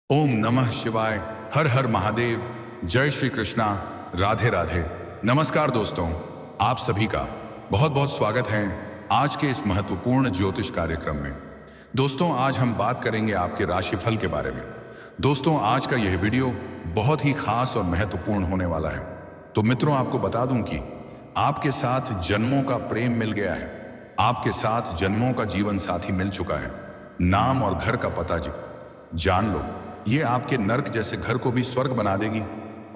ओम नमः शिवाय। हर हर महादेव। जय श्री कृष्णा। राधे राधे। नमस्कार दोस्तों, आप सभी का बहुत बहुत स्वागत है आज के इस महत्वपूर्ण ज्योतिष कार्यक्रम में। दोस्तों, आज हम बात करेंगे आपके राशिफल के बारे में। दोस्तों, आज का यह वीडियो बहुत ही खास और महत्वपूर्ण होने वाला है। तो मित्रों, आपको बता दूं कि आपके साथ जन्मों का प्रेम मिल गया है। आपके साथ जन्मों का जीवन साथी मिल चुका है। नाम और घर का पता जान लो, ये आपके नर्क जैसे घर को भी स्वर्ग बना देगी।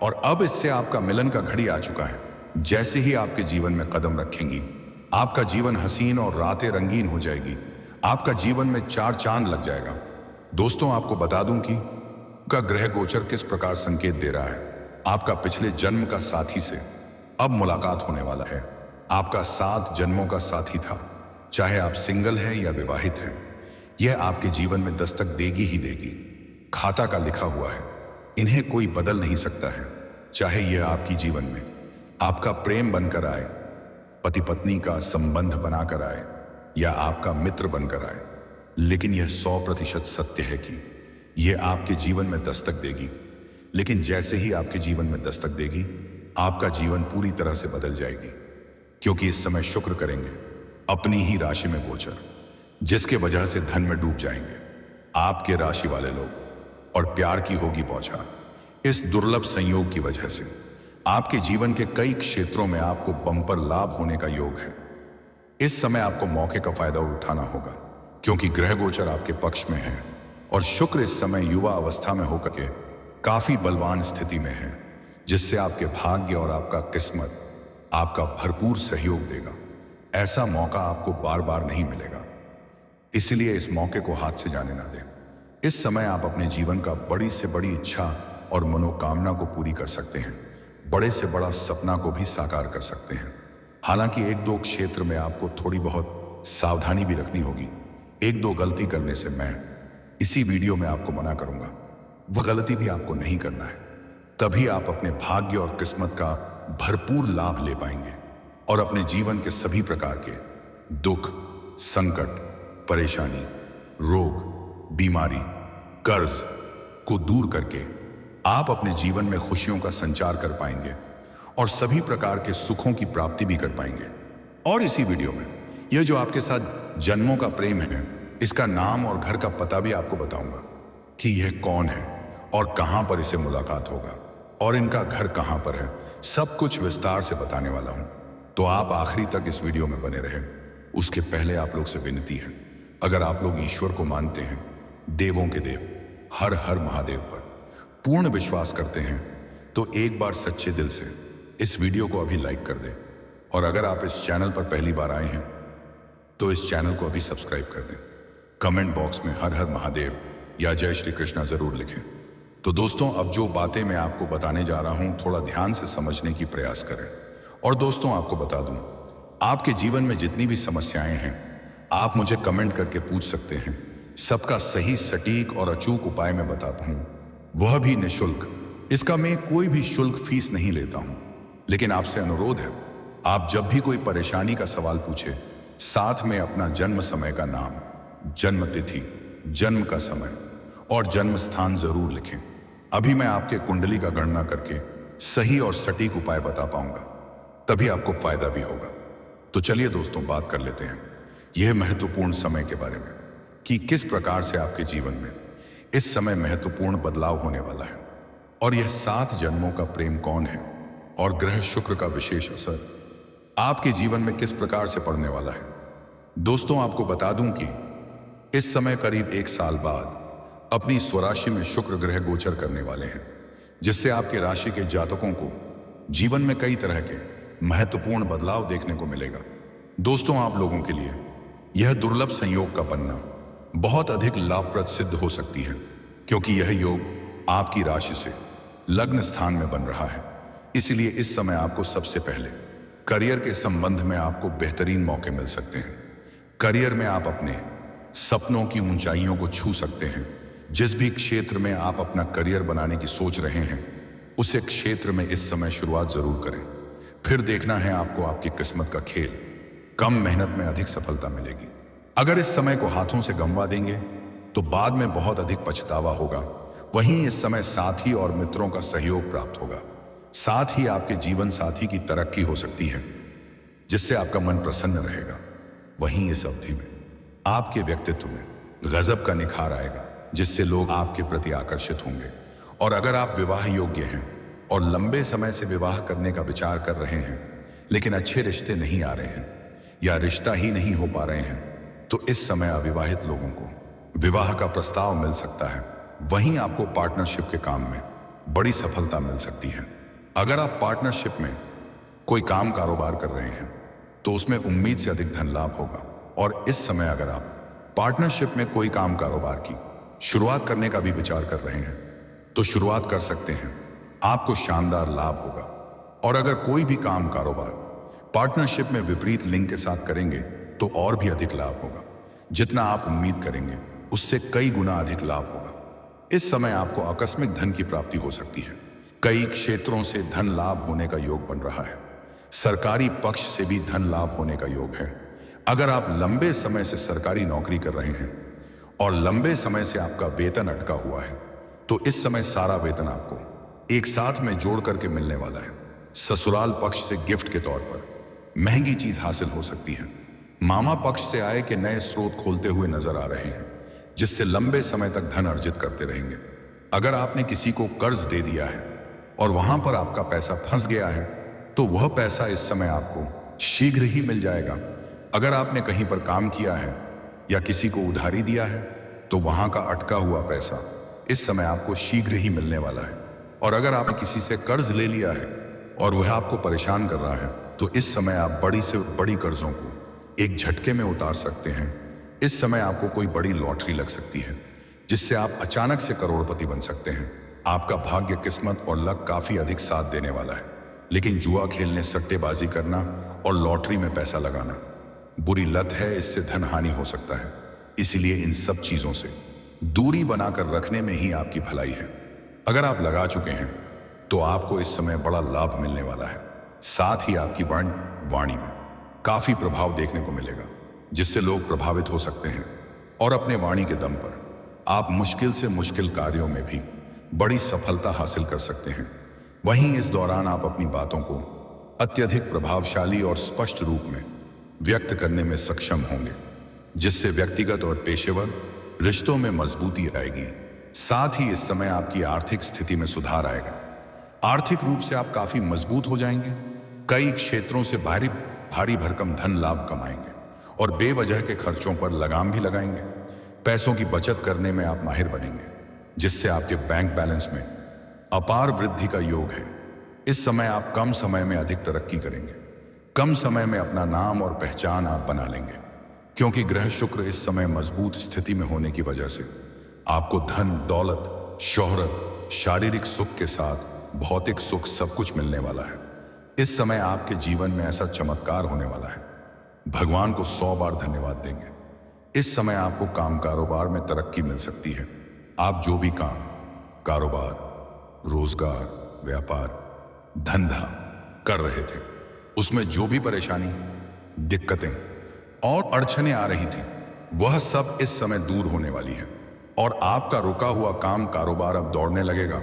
और अब इससे आपका मिलन का घड़ी आ चुका है। जैसे ही आपके जीवन में कदम रखेंगी, आपका जीवन हसीन और रातें रंगीन हो जाएगी। आपका जीवन में चार चांद लग जाएगा। दोस्तों, आपको बता दूं कि का ग्रह गोचर किस प्रकार संकेत दे रहा है। आपका पिछले जन्म का साथी से अब मुलाकात होने वाला है। आपका 7 जन्मों का साथी था, चाहे आप सिंगल हैं या विवाहित हैं, यह आपके जीवन में दस्तक देगी ही देगी। खाता का लिखा हुआ है, इन्हें कोई बदल नहीं सकता है। चाहे यह आपकी जीवन में आपका प्रेम बनकर आए, पति पत्नी का संबंध बनाकर आए, या आपका मित्र बनकर आए, लेकिन यह 100% सत्य है कि यह आपके जीवन में दस्तक देगी। लेकिन जैसे ही आपके जीवन में दस्तक देगी, आपका जीवन पूरी तरह से बदल जाएगी। क्योंकि इस समय शुक्र करेंगे अपनी ही राशि में गोचर, जिसके वजह से धन में डूब जाएंगे आपके राशि वाले लोग, और प्यार की होगी बौछार। इस दुर्लभ संयोग की वजह से आपके जीवन के कई क्षेत्रों में आपको बम्पर लाभ होने का योग है। इस समय आपको मौके का फायदा उठाना होगा, क्योंकि ग्रह गोचर आपके पक्ष में है और शुक्र इस समय युवा अवस्था में होकर के काफी बलवान स्थिति में है, जिससे आपके भाग्य और आपका किस्मत आपका भरपूर सहयोग देगा। ऐसा मौका आपको बार बार नहीं मिलेगा, इसलिए इस मौके को हाथ से जाने ना दें। इस समय आप अपने जीवन का बड़ी से बड़ी इच्छा और मनोकामना को पूरी कर सकते हैं। बड़े से बड़ा सपना को भी साकार कर सकते हैं। हालांकि 1-2 क्षेत्र में आपको थोड़ी बहुत सावधानी भी रखनी होगी। 1-2 गलती करने से मैं इसी वीडियो में आपको मना करूंगा। वह गलती भी आपको नहीं करना है, तभी आप अपने भाग्य और किस्मत का भरपूर लाभ ले पाएंगे और अपने जीवन के सभी प्रकार के दुख, संकट, परेशानी, रोग, बीमारी, कर्ज को दूर करके आप अपने जीवन में खुशियों का संचार कर पाएंगे और सभी प्रकार के सुखों की प्राप्ति भी कर पाएंगे। और इसी वीडियो में यह जो आपके साथ जन्मों का प्रेम है, इसका नाम और घर का पता भी आपको बताऊंगा कि यह कौन है और कहां पर इसे मुलाकात होगा और इनका घर कहां पर है। सब कुछ विस्तार से बताने वाला हूं, तो आप आखिरी तक इस वीडियो में बने रहें। उसके पहले आप लोग से विनती है, अगर आप लोग ईश्वर को मानते हैं, देवों के देव हर हर महादेव पर पूर्ण विश्वास करते हैं, तो एक बार सच्चे दिल से इस वीडियो को अभी लाइक कर दें। और अगर आप इस चैनल पर पहली बार आए हैं, तो इस चैनल को अभी सब्सक्राइब कर दें। कमेंट बॉक्स में हर हर महादेव या जय श्री कृष्णा जरूर लिखें। तो दोस्तों, अब जो बातें मैं आपको बताने जा रहा हूं, थोड़ा ध्यान से समझने की प्रयास करें। और दोस्तों, आपको बता दूं, आपके जीवन में जितनी भी समस्याएं हैं, आप मुझे कमेंट करके पूछ सकते हैं। सबका सही, सटीक और अचूक उपाय मैं बताता हूं, वह भी निःशुल्क। इसका मैं कोई भी शुल्क फीस नहीं लेता हूं। लेकिन आपसे अनुरोध है, आप जब भी कोई परेशानी का सवाल पूछे, साथ में अपना जन्म समय का नाम, जन्म तिथि, जन्म का समय और जन्म स्थान जरूर लिखें। अभी मैं आपके कुंडली का गणना करके सही और सटीक उपाय बता पाऊंगा, तभी आपको फायदा भी होगा। तो चलिए दोस्तों, बात कर लेते हैं यह महत्वपूर्ण समय के बारे में कि किस प्रकार से आपके जीवन में इस समय महत्वपूर्ण बदलाव होने वाला है और यह 7 जन्मों का प्रेम कौन है और ग्रह शुक्र का विशेष असर आपके जीवन में किस प्रकार से पड़ने वाला है। दोस्तों, आपको बता दूं कि इस समय करीब 1 साल बाद अपनी स्वराशि में शुक्र ग्रह गोचर करने वाले हैं, जिससे आपके राशि के जातकों को जीवन में कई तरह के महत्वपूर्ण बदलाव देखने को मिलेगा। दोस्तों, आप लोगों के लिए यह दुर्लभ संयोग का बनना बहुत अधिक लाभप्रद सिद्ध हो सकती है, क्योंकि यह योग आपकी राशि से लग्न स्थान में बन रहा है। इसलिए इस समय आपको सबसे पहले करियर के संबंध में आपको बेहतरीन मौके मिल सकते हैं। करियर में आप अपने सपनों की ऊंचाइयों को छू सकते हैं। जिस भी क्षेत्र में आप अपना करियर बनाने की सोच रहे हैं, उसे क्षेत्र में इस समय शुरुआत जरूर करें। फिर देखना है आपको आपकी किस्मत का खेल। कम मेहनत में अधिक सफलता मिलेगी। अगर इस समय को हाथों से गंवा देंगे, तो बाद में बहुत अधिक पछतावा होगा। वहीं इस समय साथी और मित्रों का सहयोग प्राप्त होगा। साथ ही आपके जीवन साथी की तरक्की हो सकती है, जिससे आपका मन प्रसन्न रहेगा। वहीं इस अवधि में आपके व्यक्तित्व में गजब का निखार आएगा, जिससे लोग आपके प्रति आकर्षित होंगे। और अगर आप विवाह योग्य हैं और लंबे समय से विवाह करने का विचार कर रहे हैं, लेकिन अच्छे रिश्ते नहीं आ रहे हैं या रिश्ता ही नहीं हो पा रहे हैं, तो इस समय अविवाहित लोगों को विवाह का प्रस्ताव मिल सकता है। वहीं आपको पार्टनरशिप के काम में बड़ी सफलता मिल सकती है। अगर आप पार्टनरशिप में कोई काम कारोबार कर रहे हैं तो उसमें उम्मीद से अधिक धन लाभ होगा। और इस समय अगर आप पार्टनरशिप में कोई काम कारोबार की शुरुआत करने का भी विचार कर रहे हैं तो शुरुआत कर सकते हैं, आपको शानदार लाभ होगा। और अगर कोई भी काम कारोबार पार्टनरशिप में विपरीत लिंग के साथ करेंगे तो और भी अधिक लाभ होगा। जितना आप उम्मीद करेंगे उससे कई गुना अधिक लाभ होगा। इस समय आपको आकस्मिक धन की प्राप्ति हो सकती है। कई क्षेत्रों से धन लाभ होने का योग बन रहा है। सरकारी पक्ष से भी धन लाभ होने का योग है। अगर आप लंबे समय से सरकारी नौकरी कर रहे हैं और लंबे समय से आपका वेतन अटका हुआ है, तो इस समय सारा वेतन आपको एक साथ में जोड़ करके मिलने वाला है। ससुराल पक्ष से गिफ्ट के तौर पर महंगी चीज हासिल हो सकती है। मामा पक्ष से आय के नए स्रोत खोलते हुए नजर आ रहे हैं, जिससे लंबे समय तक धन अर्जित करते रहेंगे। अगर आपने किसी को कर्ज दे दिया है और वहां पर आपका पैसा फंस गया है, तो वह पैसा इस समय आपको शीघ्र ही मिल जाएगा। अगर आपने कहीं पर काम किया है या किसी को उधारी दिया है, तो वहां का अटका हुआ पैसा इस समय आपको शीघ्र ही मिलने वाला है। और अगर आपने किसी से कर्ज ले लिया है और वह आपको परेशान कर रहा है, तो इस समय आप बड़ी से बड़ी कर्जों को एक झटके में उतार सकते हैं। इस समय आपको कोई बड़ी लॉटरी लग सकती है, जिससे आप अचानक से करोड़पति बन सकते हैं। आपका भाग्य, किस्मत और लक काफी अधिक साथ देने वाला है। लेकिन जुआ खेलने, सट्टेबाजी करना और लॉटरी में पैसा लगाना बुरी लत है। इससे धन हानि हो सकता है। इसलिए इन सब चीजों से दूरी बनाकर रखने में ही आपकी भलाई है। अगर आप लगा चुके हैं तो आपको इस समय बड़ा लाभ मिलने वाला है। साथ ही आपकी वाणी में काफी प्रभाव देखने को मिलेगा, जिससे लोग प्रभावित हो सकते हैं। और अपने वाणी के दम पर आप मुश्किल से मुश्किल कार्यों में भी बड़ी सफलता हासिल कर सकते हैं। वहीं इस दौरान आप अपनी बातों को अत्यधिक प्रभावशाली और स्पष्ट रूप में व्यक्त करने में सक्षम होंगे, जिससे व्यक्तिगत और पेशेवर रिश्तों में मजबूती आएगी। साथ ही इस समय आपकी आर्थिक स्थिति में सुधार आएगा। आर्थिक रूप से आप काफी मजबूत हो जाएंगे। कई क्षेत्रों से भारी भरकम धन लाभ कमाएंगे और बेवजह के खर्चों पर लगाम भी लगाएंगे। पैसों की बचत करने में आप माहिर बनेंगे, जिससे आपके बैंक बैलेंस में अपार वृद्धि का योग है। इस समय आप कम समय में अधिक तरक्की करेंगे। कम समय में अपना नाम और पहचान आप बना लेंगे, क्योंकि ग्रह शुक्र इस समय मजबूत स्थिति में होने की वजह से आपको धन, दौलत, शोहरत, शारीरिक सुख के साथ भौतिक सुख सब कुछ मिलने वाला है। इस समय आपके जीवन में ऐसा चमत्कार होने वाला है, भगवान को 100 बार धन्यवाद देंगे। इस समय आपको काम कारोबार में तरक्की मिल सकती है। आप जो भी काम, कारोबार, रोजगार, व्यापार, धंधा कर रहे थे, उसमें जो भी परेशानी, दिक्कतें और अड़चनें आ रही थी, वह सब इस समय दूर होने वाली है। और आपका रुका हुआ काम कारोबार अब दौड़ने लगेगा,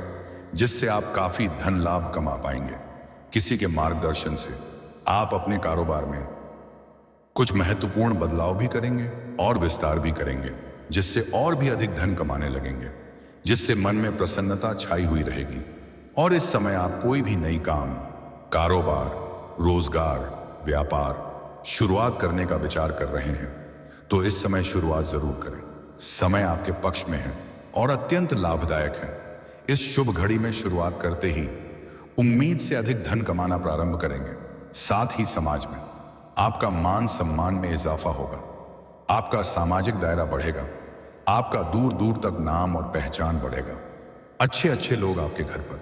जिससे आप काफी धन लाभ कमा पाएंगे। किसी के मार्गदर्शन से आप अपने कारोबार में कुछ महत्वपूर्ण बदलाव भी करेंगे और विस्तार भी करेंगे, जिससे और भी अधिक धन कमाने लगेंगे, जिससे मन में प्रसन्नता छाई हुई रहेगी। और इस समय आप कोई भी नई काम, कारोबार, रोजगार, व्यापार शुरुआत करने का विचार कर रहे हैं, तो इस समय शुरुआत जरूर करें। समय आपके पक्ष में है और अत्यंत लाभदायक है। इस शुभ घड़ी में शुरुआत करते ही उम्मीद से अधिक धन कमाना प्रारंभ करेंगे। साथ ही समाज में आपका मान सम्मान में इजाफा होगा। आपका सामाजिक दायरा बढ़ेगा। आपका दूर दूर तक नाम और पहचान बढ़ेगा। अच्छे अच्छे लोग आपके घर पर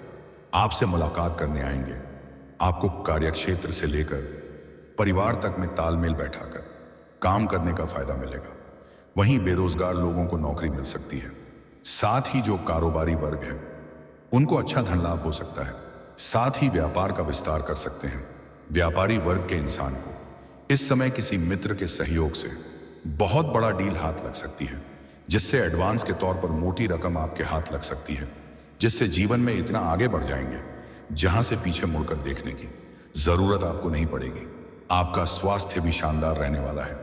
आपसे मुलाकात करने आएंगे। आपको कार्यक्षेत्र से लेकर परिवार तक में तालमेल बैठाकर काम करने का फायदा मिलेगा। वहीं बेरोजगार लोगों को नौकरी मिल सकती है। साथ ही जो कारोबारी वर्ग है, उनको अच्छा धन लाभ हो सकता है। साथ ही व्यापार का विस्तार कर सकते हैं। व्यापारी वर्ग के इंसान को इस समय किसी मित्र के सहयोग से बहुत बड़ा डील हाथ लग सकती है, जिससे एडवांस के तौर पर मोटी रकम आपके हाथ लग सकती है, जिससे जीवन में इतना आगे बढ़ जाएंगे जहां से पीछे मुड़कर देखने की जरूरत आपको नहीं पड़ेगी। आपका स्वास्थ्य भी शानदार रहने वाला है।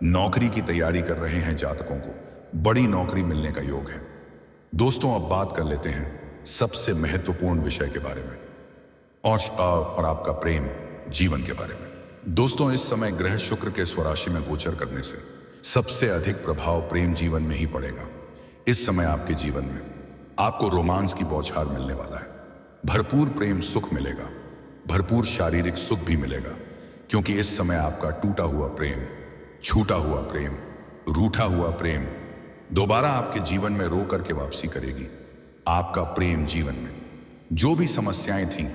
नौकरी की तैयारी कर रहे हैं जातकों को बड़ी नौकरी मिलने का योग है। दोस्तों, अब बात कर लेते हैं सबसे महत्वपूर्ण विषय के बारे में और आपका प्रेम जीवन के बारे में। दोस्तों, इस समय ग्रह शुक्र के स्वराशि में गोचर करने से सबसे अधिक प्रभाव प्रेम जीवन में ही पड़ेगा। इस समय आपके जीवन में आपको रोमांस की बौछार मिलने वाला है। भरपूर प्रेम सुख मिलेगा, भरपूर शारीरिक सुख भी मिलेगा, क्योंकि इस समय आपका टूटा हुआ प्रेम, छूटा हुआ प्रेम, रूठा हुआ प्रेम दोबारा आपके जीवन में रो करके वापसी करेगी। आपका प्रेम जीवन में जो भी समस्याएं थीं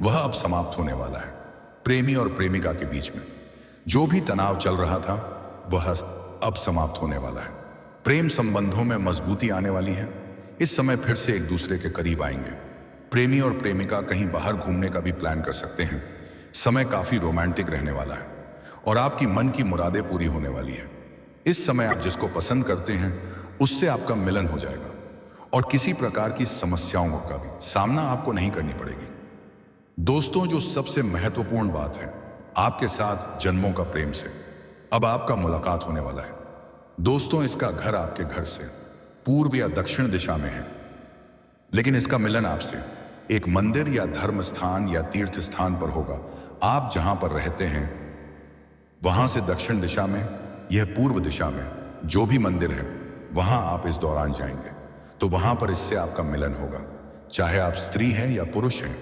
वह अब समाप्त होने वाला है। प्रेमी और प्रेमिका के बीच में जो भी तनाव चल रहा था वह अब समाप्त होने वाला है। प्रेम संबंधों में मजबूती आने वाली है। इस समय फिर से एक दूसरे के करीब आएंगे। प्रेमी और प्रेमिका कहीं बाहर घूमने का भी प्लान कर सकते हैं। समय काफी रोमांटिक रहने वाला है और आपकी मन की मुरादें पूरी होने वाली है। इस समय आप जिसको पसंद करते हैं उससे आपका मिलन हो जाएगा और किसी प्रकार की समस्याओं का भी सामना आपको नहीं करनी पड़ेगी। दोस्तों, जो सबसे महत्वपूर्ण बात है, आपके साथ जन्मों का प्रेम से अब आपका मुलाकात होने वाला है। दोस्तों, इसका घर आपके घर से पूर्व या दक्षिण दिशा में है, लेकिन इसका मिलन आपसे एक मंदिर या धर्म स्थान या तीर्थ स्थान पर होगा। आप जहां पर रहते हैं वहां से दक्षिण दिशा में, यह पूर्व दिशा में जो भी मंदिर है वहां आप इस दौरान जाएंगे तो वहां पर इससे आपका मिलन होगा। चाहे आप स्त्री हैं या पुरुष हैं,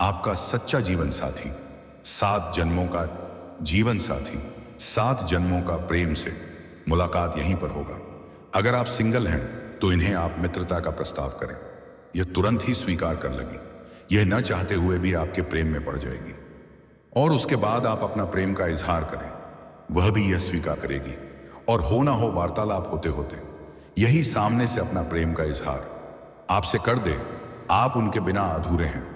आपका सच्चा जीवन साथी, 7 जन्मों का जीवन साथी, 7 जन्मों का प्रेम से मुलाकात यहीं पर होगा। अगर आप सिंगल हैं तो इन्हें आप मित्रता का प्रस्ताव करें। यह तुरंत ही स्वीकार कर लगी। यह न चाहते हुए भी आपके प्रेम में पड़ जाएगी और उसके बाद आप अपना प्रेम का इजहार करें, वह भी यह स्वीकार करेगी और हो ना हो वार्तालाप होते होते यही सामने से अपना प्रेम का इजहार आपसे कर दे। आप उनके बिना अधूरे हैं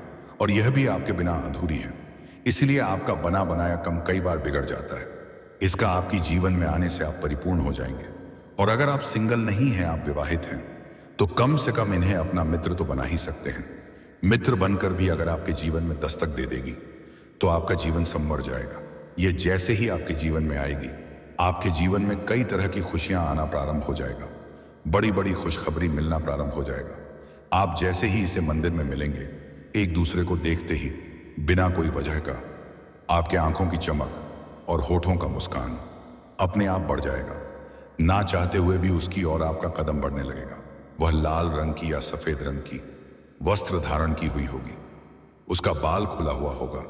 और यह भी आपके बिना अधूरी है, इसलिए आपका बना बनाया कम कई बार बिगड़ जाता है। इसका आपकी जीवन में आने से आप परिपूर्ण हो जाएंगे। और अगर आप सिंगल नहीं हैं, आप विवाहित हैं, तो कम से कम इन्हें अपना मित्र तो बना ही सकते हैं। मित्र बनकर भी अगर आपके जीवन में दस्तक दे देगी तो आपका जीवन संवर जाएगा। यह जैसे ही आपके जीवन में आएगी, आपके जीवन में कई तरह की खुशियां आना प्रारंभ हो जाएगा। बड़ी बड़ी खुशखबरी मिलना प्रारंभ हो जाएगा। आप जैसे ही इसे मंदिर में मिलेंगे, एक दूसरे को देखते ही बिना कोई वजह का आपके आंखों की चमक और होठों का मुस्कान अपने आप बढ़ जाएगा। ना चाहते हुए भी उसकी और आपका कदम बढ़ने लगेगा। वह लाल रंग की या सफेद रंग की वस्त्र धारण की हुई होगी, उसका बाल खुला हुआ होगा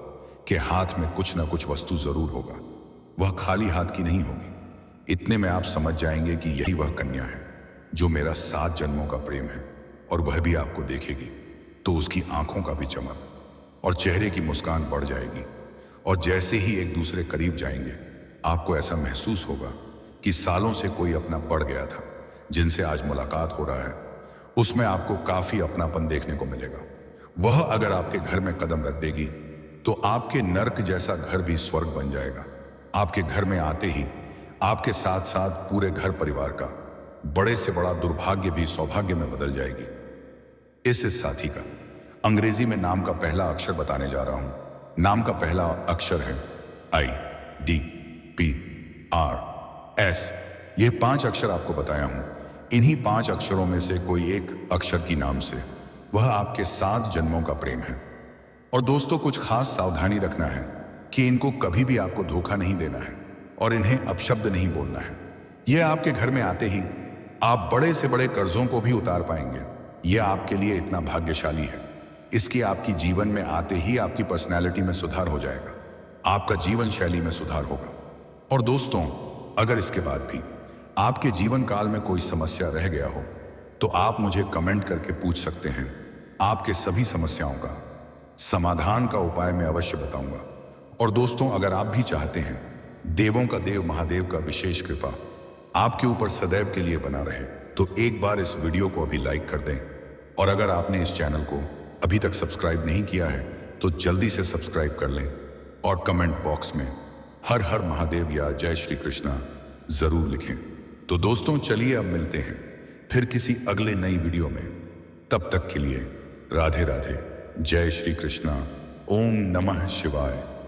कि हाथ में कुछ ना कुछ वस्तु जरूर होगा। वह खाली हाथ की नहीं होगी। इतने में आप समझ जाएंगे कि यही वह कन्या है जो मेरा 7 जन्मों का प्रेम है। और वह भी आपको देखेगी तो उसकी आंखों का भी चमक और चेहरे की मुस्कान बढ़ जाएगी। और जैसे ही एक दूसरे करीब जाएंगे, आपको ऐसा महसूस होगा कि सालों से कोई अपना बढ़ गया था जिनसे आज मुलाकात हो रहा है, उसमें आपको काफी अपनापन देखने को मिलेगा। वह अगर आपके घर में कदम रख देगी तो आपके नर्क जैसा घर भी स्वर्ग बन जाएगा। आपके घर में आते ही आपके साथ साथ पूरे घर परिवार का बड़े से बड़ा दुर्भाग्य भी सौभाग्य में बदल जाएगी। इस साथी का अंग्रेजी में नाम का पहला अक्षर बताने जा रहा हूं। नाम का पहला अक्षर है IDPRS। ये 5 अक्षर आपको बताया हूं। इन्हीं 5 अक्षरों में से कोई एक अक्षर की नाम से वह आपके 7 जन्मों का प्रेम है। और दोस्तों, कुछ खास सावधानी रखना है कि इनको कभी भी आपको धोखा नहीं देना है और इन्हें अपशब्द नहीं बोलना है। यह आपके घर में आते ही आप बड़े से बड़े कर्जों को भी उतार पाएंगे। यह आपके लिए इतना भाग्यशाली है। इसकी आपकी जीवन में आते ही आपकी पर्सनैलिटी में सुधार हो जाएगा, आपका जीवन शैली में सुधार होगा। और दोस्तों, अगर इसके बाद भी आपके जीवन काल में कोई समस्या रह गया हो तो आप मुझे कमेंट करके पूछ सकते हैं। आपके सभी समस्याओं का समाधान का उपाय मैं अवश्य बताऊंगा। और दोस्तों, अगर आप भी चाहते हैं देवों का देव महादेव का विशेष कृपा आपके ऊपर सदैव के लिए बना रहे, तो एक बार इस वीडियो को अभी लाइक कर दें। और अगर आपने इस चैनल को अभी तक सब्सक्राइब नहीं किया है तो जल्दी से सब्सक्राइब कर लें और कमेंट बॉक्स में हर हर महादेव या जय श्री कृष्णा जरूर लिखें। तो दोस्तों, चलिए अब मिलते हैं फिर किसी अगले नई वीडियो में। तब तक के लिए राधे राधे, जय श्री कृष्णा, ओम नमः शिवाय।